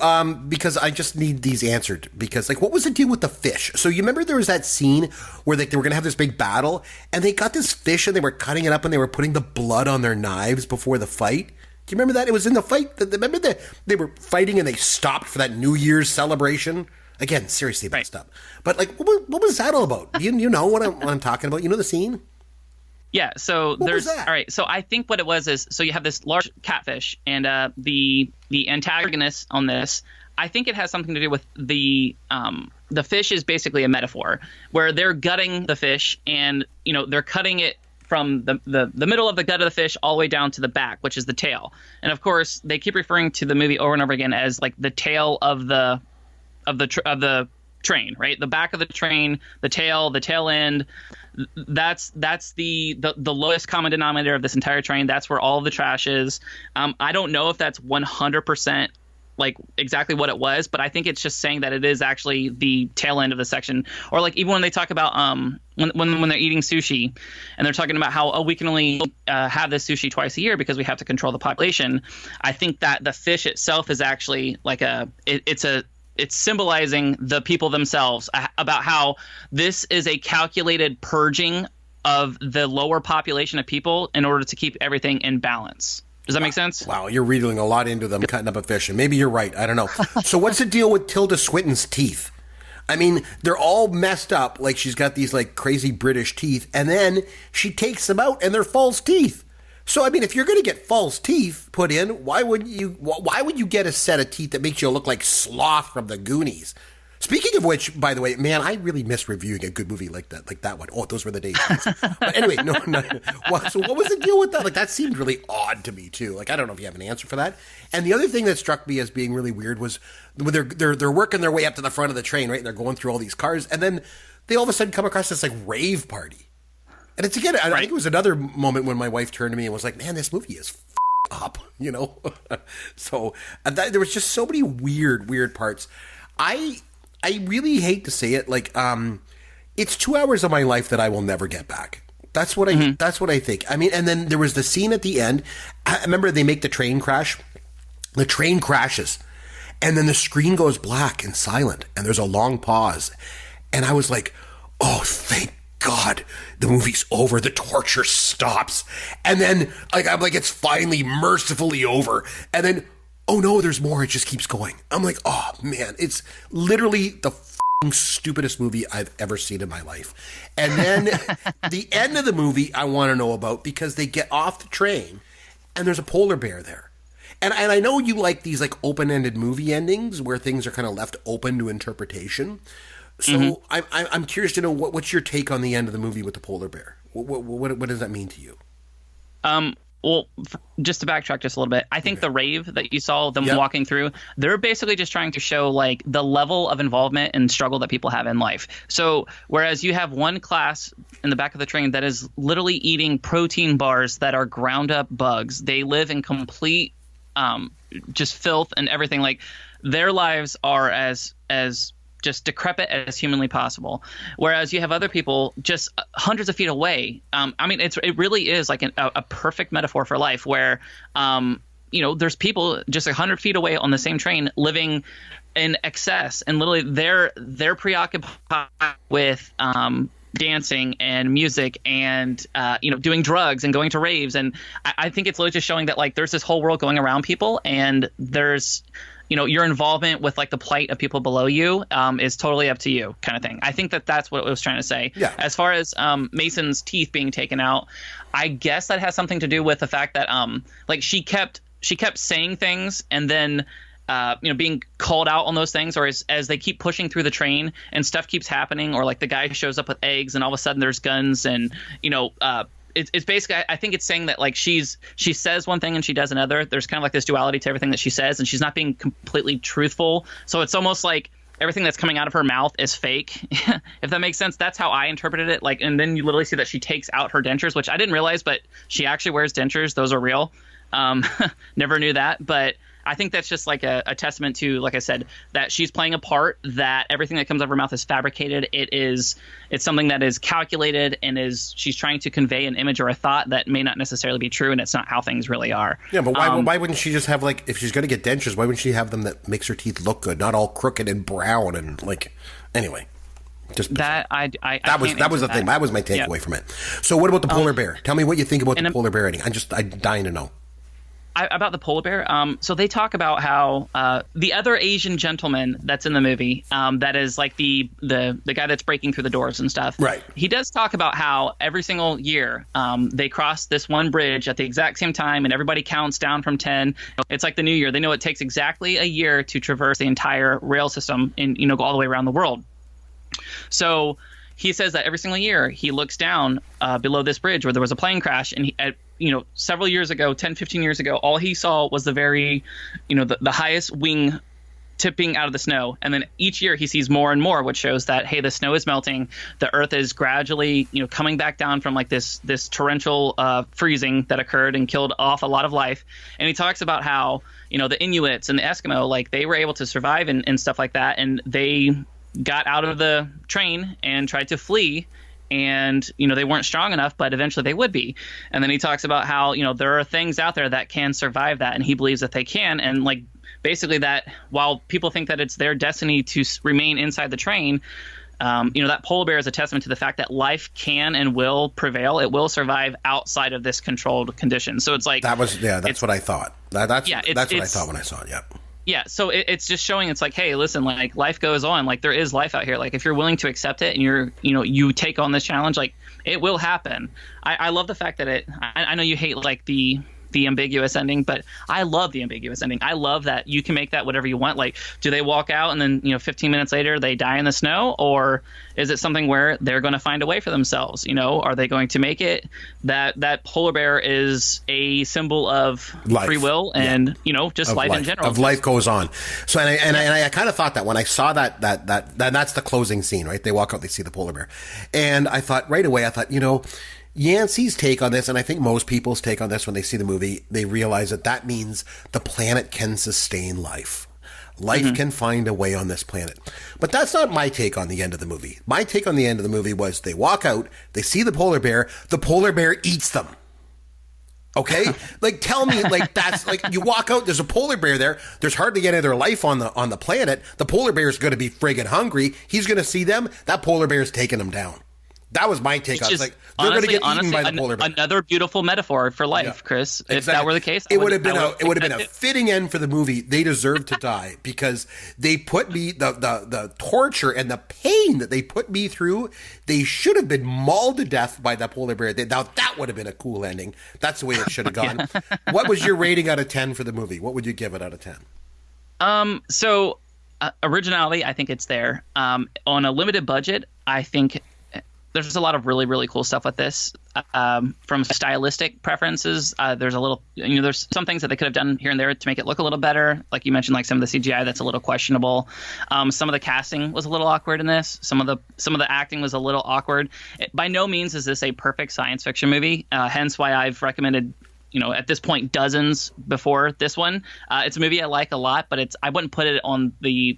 because I just need these answered. Because, what was the deal with the fish? So you remember there was that scene where they were going to have this big battle, and they got this fish and they were cutting it up and they were putting the blood on their knives before the fight. Do you remember that? It was in the fight. Remember that they were fighting and they stopped for that New Year's celebration? Again, seriously messed up. But what was that all about? Do you know what I'm talking about? You know the scene? Yeah, so what was that? All right. So I think what it was is, so you have this large catfish, and the antagonist on this, I think it has something to do with the fish is basically a metaphor where they're gutting the fish, and they're cutting it from the middle of the gut of the fish all the way down to the back, which is the tail. And of course, they keep referring to the movie over and over again as like the tail of the train, right? The back of the train, the tail end. That's the lowest common denominator of this entire train. That's where all of the trash is. I don't know if that's 100% like exactly what it was, but I think it's just saying that it is actually the tail end of the section. Or like even when they talk about when they're eating sushi and they're talking about how we can only have this sushi twice a year because we have to control the population. I think that the fish itself is actually like it's symbolizing the people themselves, about how this is a calculated purging of the lower population of people in order to keep everything in balance. Does that make sense? Wow, you're reading a lot into them cutting up a fish, and maybe you're right. I don't know. So what's the deal with Tilda Swinton's teeth? I mean, they're all messed up. Like, she's got these like crazy British teeth, and then she takes them out, and they're false teeth. So, I mean, if you're going to get false teeth put in, why would you get a set of teeth that makes you look like Sloth from the Goonies? Speaking of which, by the way, man, I really miss reviewing a good movie like that one. Oh, those were the days. But anyway, no. So what was the deal with that? Like, that seemed really odd to me too. Like, I don't know if you have an answer for that. And the other thing that struck me as being really weird was when they're working their way up to the front of the train, right? And they're going through all these cars, and then they all of a sudden come across this like rave party. And it's again, I think it was another moment when my wife turned to me and was like, "Man, this movie is up," So there was just so many weird parts. I really hate to say it, like, it's 2 hours of my life that I will never get back. That's what I think. I mean, and then there was the scene at the end. I remember they make the train crash. The train crashes, and then the screen goes black and silent, and there's a long pause. And I was like, oh, thank God, the movie's over. The torture stops. And then I'm like, it's finally mercifully over. And then, oh no, there's more. It just keeps going. I'm like, oh man, it's literally the stupidest movie I've ever seen in my life. And then the end of the movie I want to know about, because they get off the train and there's a polar bear there. And I know you like these like open-ended movie endings where things are kind of left open to interpretation. So I'm curious to know what's your take on the end of the movie with the polar bear? What does that mean to you? Well, just to backtrack just a little bit, I think the rave that you saw them walking through, they're basically just trying to show like the level of involvement and struggle that people have in life. So whereas you have one class in the back of the train that is literally eating protein bars that are ground up bugs, they live in complete just filth and everything. Like their lives are as just decrepit as humanly possible. Whereas you have other people just hundreds of feet away. I mean, it really is like a perfect metaphor for life where, there's people just 100 feet away on the same train living in excess, and literally they're preoccupied with dancing and music and doing drugs and going to raves. And I think it's literally just showing that like there's this whole world going around people, and there's your involvement with like the plight of people below you is totally up to you, kind of thing. I think that's what it was trying to say. Yeah. As far as Mason's teeth being taken out, I guess that has something to do with the fact that like she kept saying things and then being called out on those things, or as they keep pushing through the train and stuff keeps happening, or like the guy shows up with eggs and all of a sudden there's guns and it's basically, I think it's saying that like she says one thing and she does another. There's kind of like this duality to everything that she says, and she's not being completely truthful. So it's almost like everything that's coming out of her mouth is fake, if that makes sense. That's how I interpreted it. Like, and then you literally see that she takes out her dentures, which I didn't realize, but she actually wears dentures. Those are real. Never knew that, but I think that's just like a testament to, like I said, that she's playing a part, that everything that comes out of her mouth is fabricated. It's something that is calculated, and she's trying to convey an image or a thought that may not necessarily be true, and it's not how things really are. Yeah, but why wouldn't she just have, like, if she's going to get dentures, why wouldn't she have them that makes her teeth look good, not all crooked and brown and like, anyway. Just that that was the thing. That was my takeaway from it. So what about the polar bear? Tell me what you think about the polar bear ending. I'm dying to know. About the polar bear, so they talk about how the other Asian gentleman that's in the movie, that is like the guy that's breaking through the doors and stuff. Right. He does talk about how every single year they cross this one bridge at the exact same time, and everybody counts down from 10. It's like the new year. They know it takes exactly a year to traverse the entire rail system and go all the way around the world. So he says that every single year he looks down below this bridge where there was a plane crash, and several years ago, 10, 15 years ago, all he saw was the very, the highest wing tipping out of the snow. And then each year he sees more and more, which shows that, hey, the snow is melting. The earth is gradually, coming back down from like this torrential freezing that occurred and killed off a lot of life. And he talks about how, the Inuits and the Eskimo, like they were able to survive and stuff like that. And they got out of the train and tried to flee. And, they weren't strong enough, but eventually they would be. And then he talks about how, there are things out there that can survive that. And he believes that they can. And like basically that while people think that it's their destiny to remain inside the train, that polar bear is a testament to the fact that life can and will prevail. It will survive outside of this controlled condition. So it's like that's what I thought. That's what I thought when I saw it. Yeah. Yeah, so it's just showing it's like, hey, listen, like life goes on. Like there is life out here. Like if you're willing to accept it and you take on this challenge, like it will happen. I love the fact that I know you hate like the ambiguous ending, but I love the ambiguous ending. I love that you can make that whatever you want. Like, do they walk out and then 15 minutes later they die in the snow, or is it something where they're going to find a way for themselves? Are they going to make it? That polar bear is a symbol of life. Free will and just life in general. Of life goes on. So and I kind of thought that when I saw that's the closing scene, right? They walk out, they see the polar bear, and I thought right away, Yancy's take on this, and I think most people's take on this when they see the movie, they realize that means the planet can sustain life. Life can find a way on this planet. But that's not my take on the end of the movie. My take on the end of the movie was they walk out, they see the polar bear eats them. Okay? Like, tell me, like, that's, like, you walk out, there's a polar bear there, there's hardly any other life on the planet, the polar bear is going to be friggin' hungry, he's going to see them, that polar bear is taking them down. That was my take. I was like, they're going to get eaten by the polar bear. Another beautiful metaphor for life, Chris. If that were the case, it would have been a fitting end for the movie. They deserve to die because they put me the torture and the pain that they put me through. They should have been mauled to death by that polar bear. Now that would have been a cool ending. That's the way it should have gone. What was your rating out of 10 for the movie? What would you give it out of 10? So originality, I think it's there. On a limited budget, I think there's a lot of really, really cool stuff with this. From stylistic preferences, there's a little, there's some things that they could have done here and there to make it look a little better. Like you mentioned, like some of the CGI that's a little questionable. Some of the casting was a little awkward in this. Some of the acting was a little awkward. By no means is this a perfect science fiction movie. Hence why I've recommended, at this point, dozens before this one. It's a movie I like a lot, but I wouldn't put it on the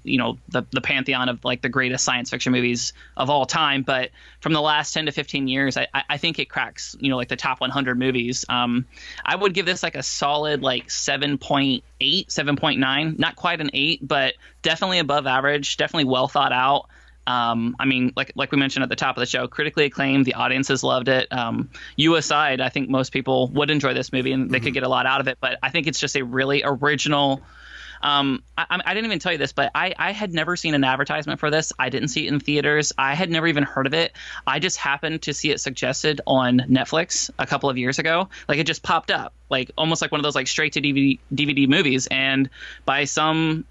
pantheon of like the greatest science fiction movies of all time. But from the last 10 to 15 years, I think it cracks, like the top 100 movies. I would give this like a solid like 7.8, 7.9, not quite an 8, but definitely above average, definitely well thought out. I mean, like we mentioned at the top of the show, critically acclaimed. The audiences loved it. You aside, I think most people would enjoy this movie and they could get a lot out of it. But I think it's just a really original. I didn't even tell you this, but I had never seen an advertisement for this. I didn't see it in theaters. I had never even heard of it. I just happened to see it suggested on Netflix a couple of years ago. Like it just popped up, like almost like one of those like straight to DVD movies. And by some,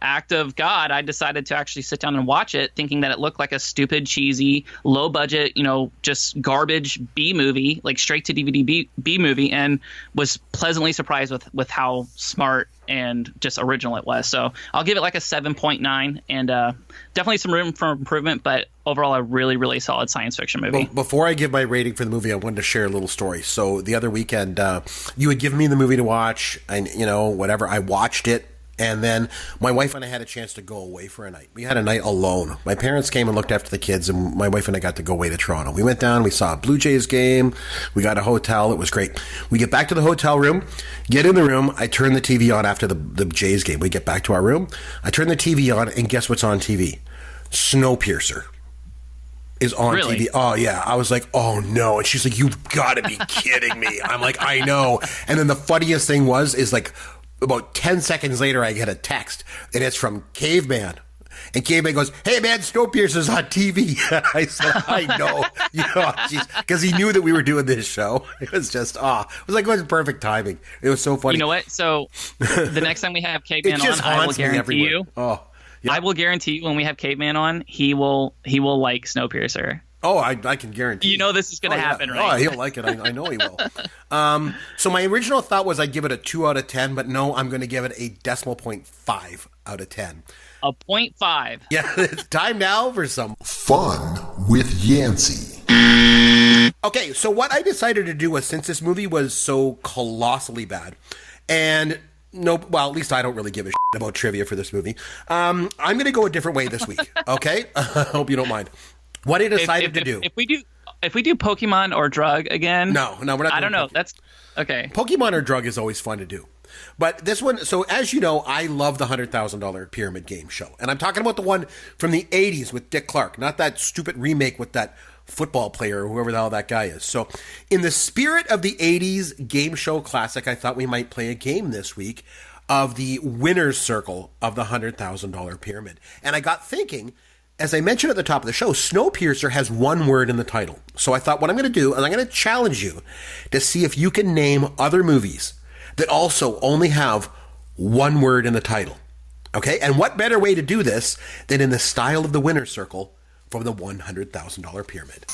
act of God, I decided to actually sit down and watch it, thinking that it looked like a stupid, cheesy, low budget, just garbage B movie, like straight to DVD B movie, and was pleasantly surprised with how smart and just original it was. So I'll give it like a 7.9, and definitely some room for improvement, but overall a really, really solid science fiction movie. Well, before I give my rating for the movie, I wanted to share a little story. So the other weekend, you had given me the movie to watch, and whatever, I watched it. And then my wife and I had a chance to go away for a night. We had a night alone. My parents came and looked after the kids, and my wife and I got to go away to Toronto. We went down, we saw a Blue Jays game, we got a hotel, it was great. We get back to the hotel room, get in the room, I turn the TV on after the Jays game. We get back to our room, I turn the TV on, and guess what's on TV? Snowpiercer is on TV. Oh, yeah. I was like, oh, no. And she's like, you've got to be kidding me. I'm like, I know. And then the funniest thing is like, about 10 seconds later, I get a text, and it's from Caveman. And Caveman goes, hey, man, Snowpiercer's on TV. I said, I know. Because he knew that we were doing this show. It was just, it was perfect timing. It was so funny. You know what? So the next time we have Caveman on, I will guarantee you. Oh, yeah. I will guarantee you when we have Caveman on, he will like Snowpiercer. Oh, I can guarantee. This is going to happen, yeah. right? Oh, he'll like it. I know he will. So my original thought was I'd give it a 2 out of 10, but no, I'm going to give it a 0.5 out of 10. A 0.5. Yeah, it's time now for some fun with Yancy. Okay, so what I decided to do was, since this movie was so colossally bad, and at least I don't really give a shit about trivia for this movie, I'm going to go a different way this week, okay? I hope you don't mind. What I decided to do. If we do Pokemon or drug again. No, we're not. I don't know. That's okay. Pokemon or drug is always fun to do. But this one, so as you know, I love the $100,000 Pyramid Game show. And I'm talking about the one from the 80s with Dick Clark, not that stupid remake with that football player or whoever the hell that guy is. So in the spirit of the 80s game show classic, I thought we might play a game this week of the winner's circle of the $100,000 pyramid. And I got thinking, as I mentioned at the top of the show, Snowpiercer has one word in the title. So I thought what I'm going to do is I'm going to challenge you to see if you can name other movies that also only have one word in the title. Okay? And what better way to do this than in the style of the winner's circle from the $100,000 pyramid.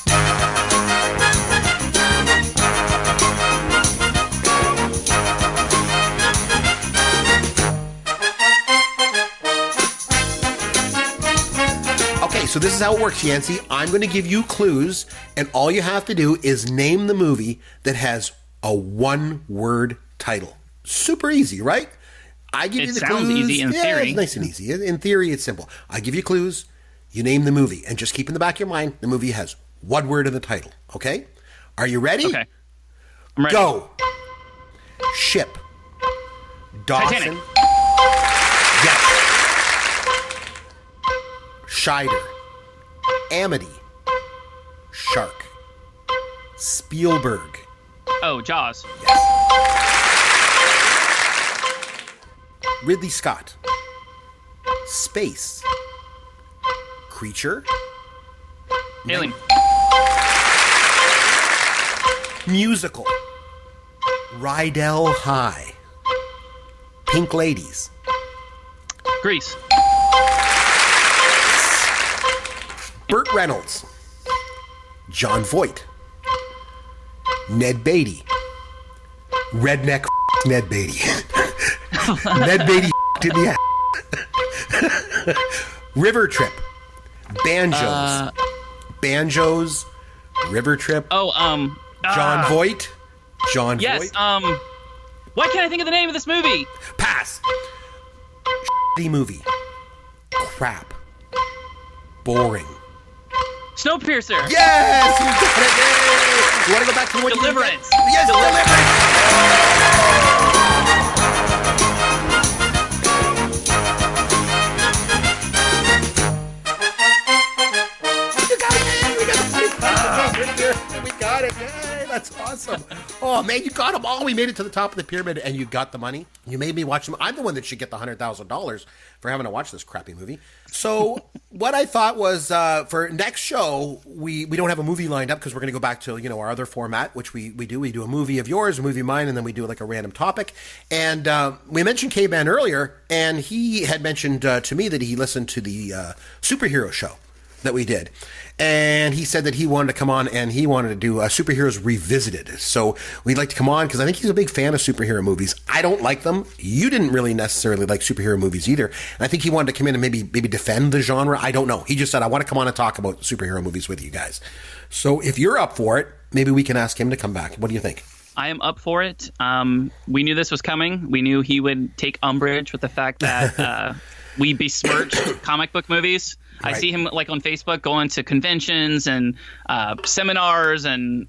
Okay, so this is how it works, Yancy. I'm going to give you clues, and all you have to do is name the movie that has a one-word title. Super easy, right? I give you the clues. It sounds easy in theory. It's nice and easy. In theory, it's simple. I give you clues, you name the movie, and just keep in the back of your mind, the movie has one word in the title, okay? Are you ready? Okay. I'm ready. Go. Ship. Dawson. Titanic. Yes. Scheider. Amity. Shark. Spielberg. Oh, Jaws. Ridley Scott. Space. Creature. Alien. Musical. Rydell High. Pink Ladies. Grease. Burt Reynolds. John Voight. Ned Beatty. Redneck Ned Beatty. Ned Beatty in the ass. River Trip. Banjos. Banjos. River Trip. John Voight. John yes, Voight. Why can't I think of the name of this movie? Pass. Shitty movie. Crap. Boring. Snowpiercer. Yes, you got it. Yay. You want to go back to what Deliverance. You yes, Deliverance. We got it. Yay, that's awesome. Oh, man, you got them all. We made it to the top of the pyramid, and you got the money. You made me watch them. I'm the one that should get the $100,000 for having to watch this crappy movie. So what I thought was for next show, we don't have a movie lined up because we're going to go back to, our other format, which we do. We do a movie of yours, a movie of mine, and then we do like a random topic. And we mentioned Caveman earlier, and he had mentioned to me that he listened to the superhero show that we did. And he said that he wanted to come on and he wanted to do Superheroes Revisited. So we'd like to come on because I think he's a big fan of superhero movies. I don't like them. You didn't really necessarily like superhero movies either. And I think he wanted to come in and maybe defend the genre. I don't know. He just said, I want to come on and talk about superhero movies with you guys. So if you're up for it, maybe we can ask him to come back. What do you think? I am up for it. We knew this was coming. We knew he would take umbrage with the fact that we besmirch comic book movies. Right. I see him like on Facebook going to conventions and seminars and,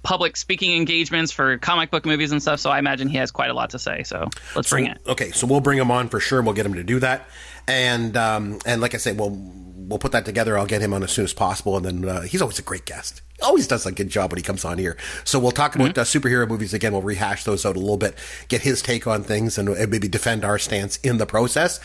public speaking engagements for comic book movies and stuff. So I imagine he has quite a lot to say. So let's bring it. Okay. So we'll bring him on for sure. We'll get him to do that. And like I said, we'll put that together. I'll get him on as soon as possible. And then he's always a great guest. Always does a good job when he comes on here. So we'll talk about superhero movies again. We'll rehash those out a little bit, get his take on things, and maybe defend our stance in the process.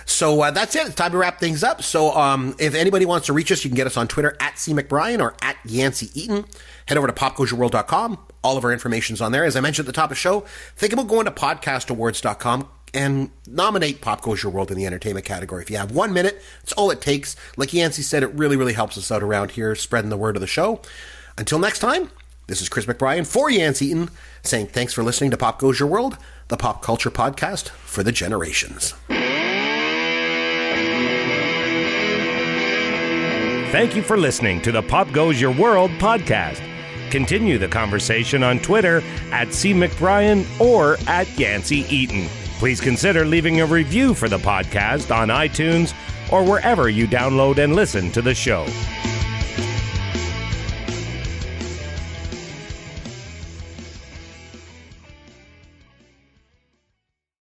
So that's it. It's time to wrap things up. So if anybody wants to reach us, you can get us on Twitter at @CMcBrien or at Yancy Eaton. Head over to popgoesyourworld.com. All of our information's on there. As I mentioned at the top of the show, think about going to podcastawards.com and nominate Pop Goes Your World in the entertainment category. If you have 1 minute, it's all it takes. Like Yancy said, it really, really helps us out around here, spreading the word of the show. Until next time, this is Chris McBrien for Yancy Eaton, saying thanks for listening to Pop Goes Your World, the pop culture podcast for the generations. Thank you for listening to the Pop Goes Your World podcast. Continue the conversation on Twitter at @CMcBrien or at Yancy Eaton. Please consider leaving a review for the podcast on iTunes or wherever you download and listen to the show.